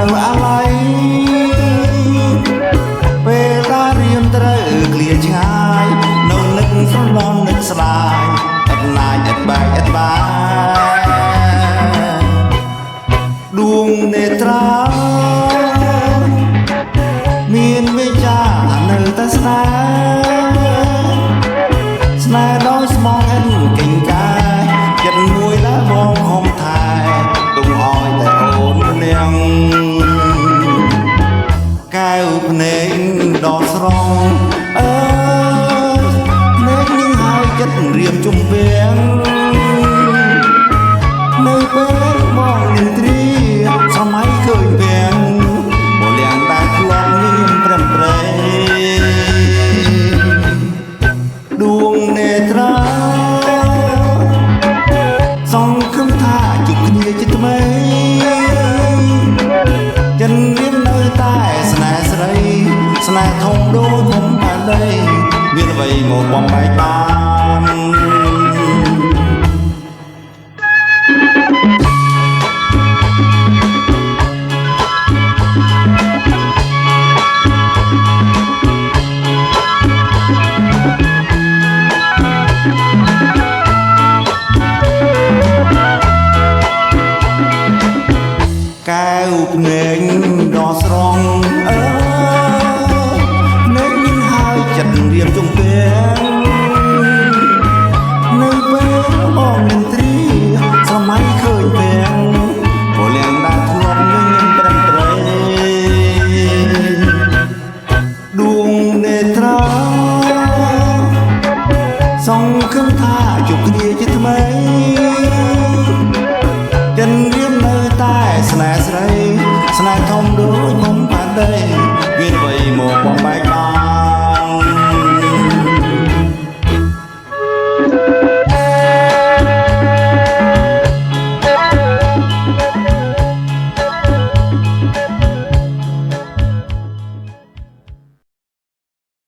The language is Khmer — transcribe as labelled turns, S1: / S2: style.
S1: នៅអាឡ័យពេលដែលរៀនត្រូវឃ្លាឆ្ងាយនៅនឹកស្រឡំនឹកស្ដាយឥតណាយឥតបែកឥតបាយដួងនេត្រាមានវិចានៅតែស្នេហ៍ដោយស្មងអិនកិញ្កាចិត្តមួយដែលបងខំថែទុំឲ្យតែអូននាងកែវភ្នែកដ៏ស្រងអើយភ្នែកនឹងហើយចិត្តរៀមជំពាំងនៅពេលបងនឹងទ្រាសម័យឃើញពាំងបលៀងតែធ្លាប់មានព្រមព្រៃដួងនេត្រាសង្ឃឹមថាជួបគ្នាជាថ្មីចិនមាននៅតែស្នេហ៍ស្រីស្នេហ៍ធំដូចធំបានដីមានអ្វីមកបំបែកបានកែវភ្នែកដ៏ស្រងអើយភ្នែកនឹងហើយចិត្តរៀបជំពាំងនៅពេលបងនឹងទ្រាសម័យឃើញពាំងពលៀងដែលធ្លាប់មានព្រមព្រៃដួងនេត្រាសង្ឃឹមថាជួបគ្នាជាថ្មីចិនរៀមនៅតែស្នេហ៍ស្រីស្នេហ៍ធំដូចមុំបានដី